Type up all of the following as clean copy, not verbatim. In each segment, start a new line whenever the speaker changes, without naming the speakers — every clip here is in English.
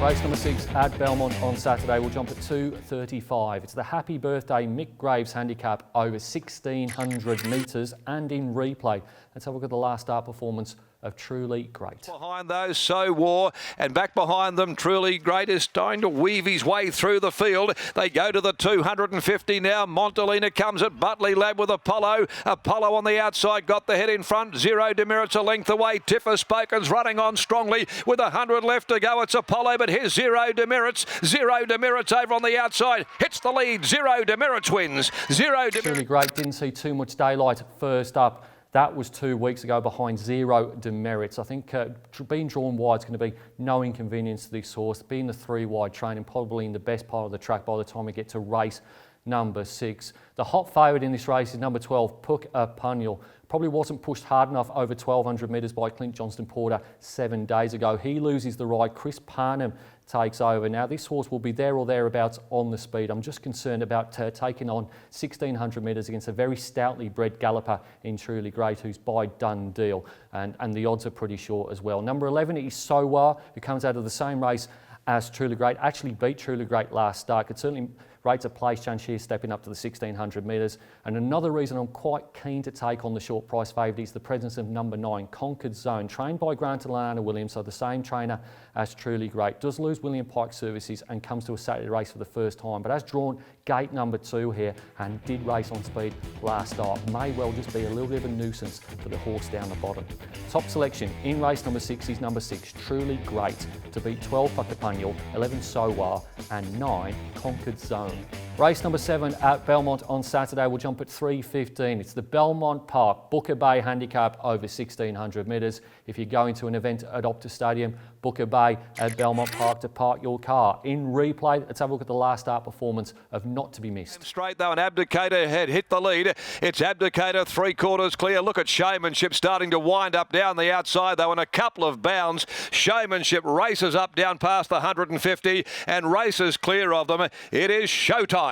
Race number 6 at Belmont on Saturday will jump at 2:35. It's the Happy Birthday Mick Graves handicap over 1,600 metres and in replay. Let's have a look at the last start performance of Truly Great.
Behind those, So War, and back behind them, Truly Great is trying to weave his way through the field. They go to the 250 now. Montalina comes at Butley Lab with Apollo. Apollo on the outside, got the head in front. Zero Demerits a length away. Tiffer Spoken's running on strongly with 100 left to go. It's Apollo, but here's Zero Demerits. Zero Demerits over on the outside. Hits the lead. Zero Demerits wins. Zero Demerits.
Truly Great didn't see too much daylight first up. That was 2 weeks ago behind Zero Demerits. I think being drawn wide is going to be no inconvenience to this horse. Being the 3 wide training, probably in the best part of the track by the time we get to race number 6. The hot favourite in this race is number 12, Puck a Punyal. Probably wasn't pushed hard enough over 1,200 metres by Clint Johnston Porter 7 days ago. He loses the ride. Chris Parnham takes over. Now this horse will be there or thereabouts on the speed. I'm just concerned about taking on 1,600 metres against a very stoutly bred galloper in Truly Great, who's by done deal, and the odds are pretty short as well. Number 11 is Sowar, who comes out of the same race as Truly Great, actually beat Truly Great last start. It certainly rates a place chance here stepping up to the 1,600 metres. And another reason I'm quite keen to take on the short price favourite is the presence of number 9, Conquered Zone, trained by Grant and Lana Williams, so the same trainer as Truly Great. Does lose William Pike services and comes to a Saturday race for the first time, but has drawn gate number 2 here and did race on speed last start. May well just be a little bit of a nuisance for the horse down the bottom. Top selection in race number 6 is number 6, Truly Great, to beat 12 Puck a Punyal, 11 Sowar and 9 Conquered Zone. Race number 7 at Belmont on Saturday will jump at 3:15. It's the Belmont Park Booker Bay handicap over 1,600 metres. If you're going to an event at Optus Stadium, Booker Bay at Belmont Park to park your car. In replay, let's have a look at the last start performance of Not to be Missed.
Straight though, an Abdicator had hit the lead. It's Abdicator 3/4 clear. Look at Showmanship starting to wind up down the outside though in a couple of bounds. Showmanship races up down past the 150 and races clear of them. It is Showtime.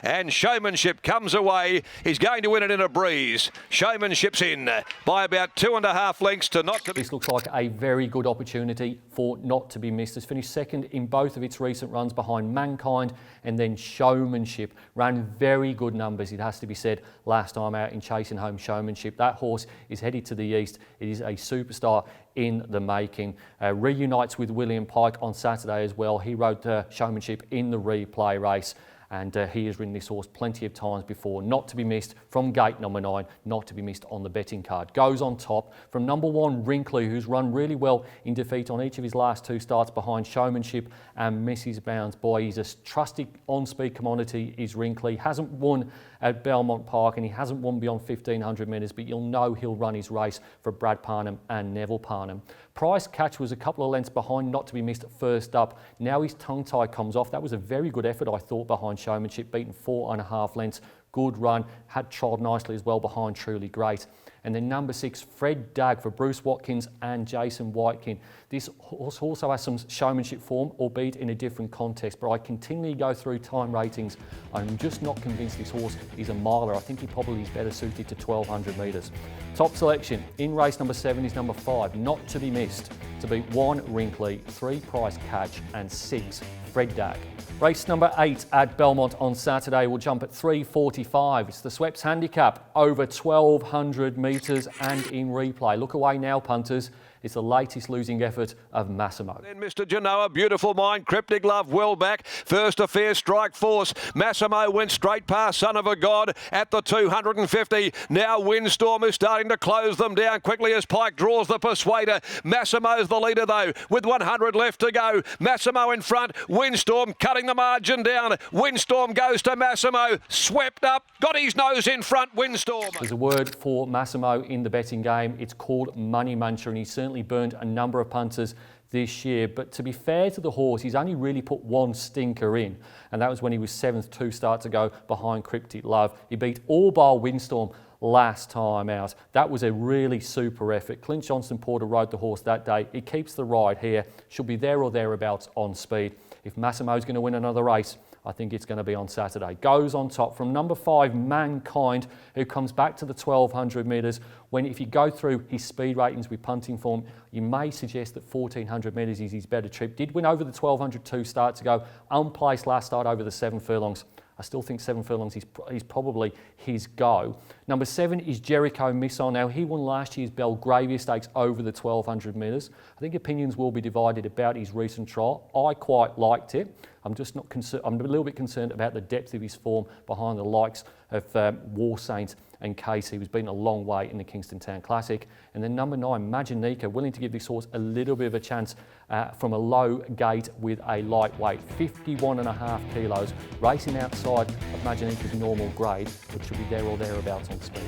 And Showmanship comes away. He's going to win it in a breeze. Showmanship's in by about 2.5 lengths to Not to be.
This looks like a very good opportunity for Not to be Missed. It's finished second in both of its recent runs behind Mankind and then Showmanship. Ran very good numbers, it has to be said, last time out in chasing home Showmanship. That horse is headed to the east. It is a superstar in the making. Reunites with William Pike on Saturday as well. He rode Showmanship in the replay race. And he has ridden this horse plenty of times before. Not to be missed from gate number 9, not to be missed on the betting card. Goes on top from number 1, Wrinkly, who's run really well in defeat on each of his last 2 starts behind Showmanship and Mrs. Bounds. Boy, he's a trusty on-speed commodity, is Wrinkly. Hasn't won at Belmont Park and he hasn't won beyond 1,500 metres, but you'll know he'll run his race for Brad Parnham and Neville Parnham. Price Catch was a couple of lengths behind, Not to be Missed first up. Now his tongue tie comes off. That was a very good effort, I thought, behind Showmanship, beaten 4.5 lengths. Good run, had trialled nicely as well behind Truly Great. And then number 6, Fred Dagg for Bruce Watkins and Jason Whitekin. This horse also has some Showmanship form, albeit in a different context, but I continually go through time ratings. I'm just not convinced this horse is a miler. I think he probably is better suited to 1,200 metres. Top selection in race number 7 is number 5, Not to be Missed, to beat 1, Wrinkly, 3, Price Catch and 6, Fred Dagg. Race number 8 at Belmont on Saturday will jump at 3:45. It's the Sweps handicap over 1,200 metres and in replay. Look away now, punters. It's the latest losing effort of Massimo.
Then Mr. Genoa, Beautiful Mind, Cryptic Love, well back. First Affair, Strike Force. Massimo went straight past Son of a God at the 250. Now Windstorm is starting to close them down quickly as Pike draws the Persuader. Massimo's the leader though with 100 left to go. Massimo in front. Windstorm cutting the margin down. Windstorm goes to Massimo. Swept up. Got his nose in front. Windstorm.
There's a word for Massimo in the betting game. It's called Money Muncher, and he's certainly burned a number of punters this year. But to be fair to the horse, he's only really put 1 stinker in, and that was when he was 7th 2 starts ago behind Cryptic Love. He beat all bar Windstorm last time out. That was a really super effort. Clint Johnston Porter rode the horse that day. He keeps the ride here. Should be there or thereabouts on speed. if Massimo's going to win another race, I think it's going to be on Saturday. Goes on top from number 5, Mankind, who comes back to the 1200 metres. When if you go through his speed ratings with punting form, you may suggest that 1400 metres is his better trip. Did win over the 1200 2 starts ago, unplaced last start over the 7 furlongs. I still think 7 furlongs is probably his go. Number 7 is Jericho Missile. Now, he won last year's Belgravia Stakes over the 1200 metres. I think opinions will be divided about his recent trial. I quite liked it. I'm just not concerned. I'm a little bit concerned about the depth of his form behind the likes of War Saint and Casey, who's been a long way in the Kingston Town Classic. And then number 9, Maginica, willing to give this horse a little bit of a chance from a low gate with a lightweight, 51.5 kilos, racing outside of Maginica's normal grade, which should be there or thereabouts on speed.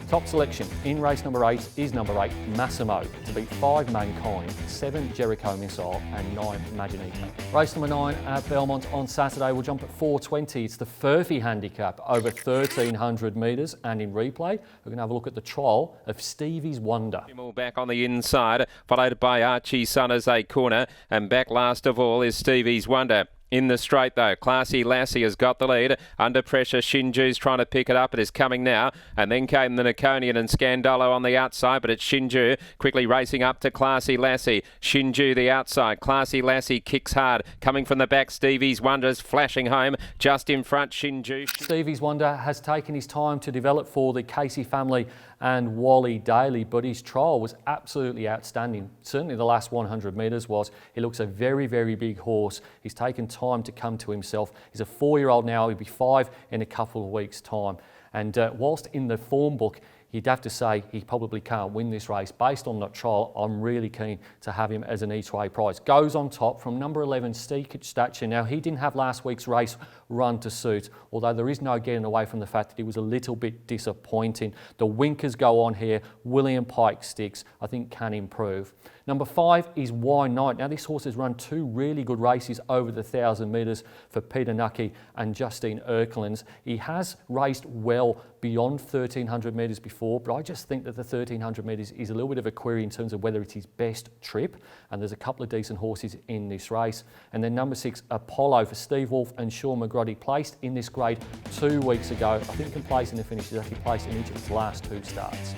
Top selection in race number 8 is number 8, Massimo, to beat 5 Mankind, 7 Jericho Missile and 9 Maginica. Race number 9 at Belmont on Saturday will jump at 4:20. It's the Furphy handicap over 1300 metres, and in replay we're going to have a look at the trial of Stevie's Wonder.
Back on the inside, followed by Archie Sun as a corner, and back last of all is Stevie's Wonder. In the straight though, Classy Lassie has got the lead. Under pressure, Shinju's trying to pick it up. It is coming now. And then came the Niconian and Scandalo on the outside, but it's Shinju quickly racing up to Classy Lassie. Shinju the outside. Classy Lassie kicks hard. Coming from the back, Stevie's Wonder's flashing home. Just in front, Shinju.
Stevie's Wonder has taken his time to develop for the Casey family and Wally Daly, but his trial was absolutely outstanding. Certainly the last 100 metres was. He looks a very, very big horse. He's taken time to come to himself. He's a 4-year-old now. He'll be 5 in a couple of weeks' time. And whilst in the form book, you'd have to say he probably can't win this race. Based on that trial, I'm really keen to have him as an each-way prize. Goes on top from number 11, Steekage Stature. Now, he didn't have last week's race run to suit, although there is no getting away from the fact that he was a little bit disappointing. The winkers go on here. William Pike sticks, I think, can improve. Number 5 is Why Night. Now, this horse has run 2 really good races over the 1,000 metres for Peter Nucky and Justine Erkelins. He has raced well beyond 1,300 metres before, but I just think that the 1,300 metres is a little bit of a query in terms of whether it's his best trip, and there's a couple of decent horses in this race. And then number 6, Apollo for Steve Wolf and Sean McGroddy, placed in this grade 2 weeks ago. I think can place in the finish. He's actually placed in each of its last 2 starts.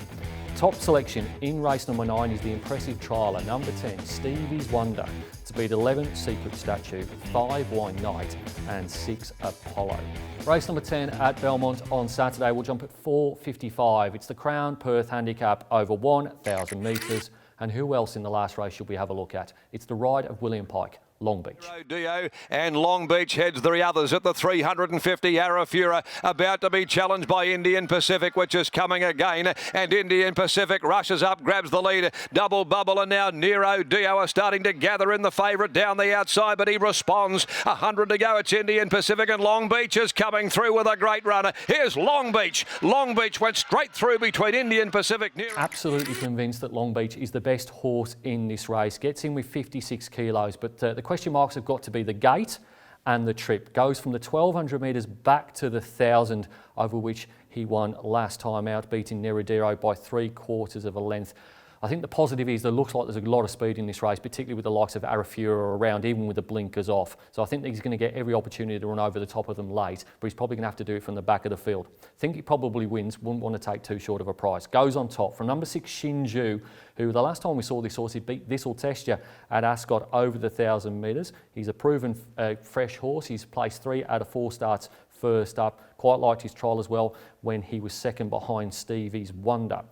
Top selection in race number 9 is the impressive trialer, number 10, Stevie's Wonder, to beat 11 Secret Statue, 5 Why Night and 6 Apollo. Race number 10 at Belmont on Saturday will jump at 4:55. It's the Crown Perth handicap over 1,000 metres. And who else in the last race should we have a look at? It's the ride of William Pike, Long Beach.
Dio and Long Beach heads the others at the 350. Arafura about to be challenged by Indian Pacific, which is coming again. And Indian Pacific rushes up, grabs the lead. Double Bubble and now Nero Dio are starting to gather in the favourite down the outside, but he responds. 100 to go. It's Indian Pacific and Long Beach is coming through with a great runner. Here's Long Beach. Long Beach went straight through between Indian Pacific. Nero.
Absolutely convinced that Long Beach is the best horse in this race. Gets in with 56 kilos, but the question marks have got to be the gate and the trip. Goes from the 1,200 metres back to the 1,000, over which he won last time out, beating Nerodero by 3/4 of a length. I think the positive is there looks like there's a lot of speed in this race, particularly with the likes of Arafura around, even with the blinkers off. So I think that he's going to get every opportunity to run over the top of them late, but he's probably going to have to do it from the back of the field. I think he probably wins, wouldn't want to take too short of a price. Goes on top from number 6, Shinju, who the last time we saw this horse, he beat This'll Test Ya at Ascot over the 1,000 metres. He's a proven fresh horse. He's placed 3 out of 4 starts first up. Quite liked his trial as well when he was second behind Stevie's Wonder.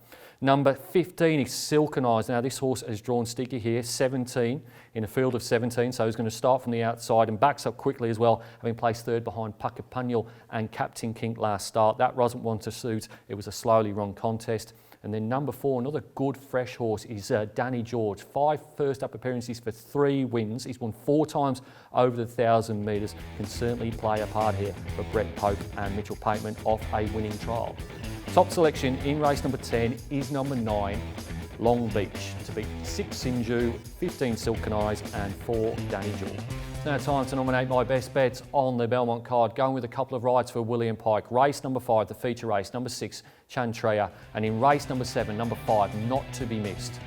Number 15 is Silken Eyes. Now this horse has drawn sticky here, 17 in a field of 17, so he's going to start from the outside and backs up quickly as well, having placed 3rd behind Puckapunyal and Captain Kink last start. That wasn't one to suit. It was a slowly run contest. And then number 4, another good fresh horse, is Danny George. 5 first-up appearances for 3 wins. He's won 4 times over the 1,000 metres. Can certainly play a part here for Brett Pope and Mitchell Pateman off a winning trial. Top selection in race number 10 is number 9, Long Beach, to beat 6 Sinju, 15 Silken Eyes and 4 Danny George. Now time to nominate my best bets on the Belmont card, going with a couple of rides for William Pike. Race number 5, the feature race, number 6, Chantrea, and in race number 7, number 5, not to be missed,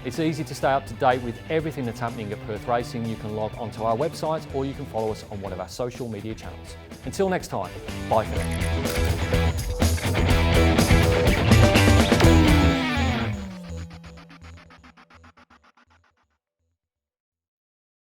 It's easy to stay up to date with everything that's happening at Perth Racing. You can log onto our website or you can follow us on one of our social media channels. Until next time, bye for now.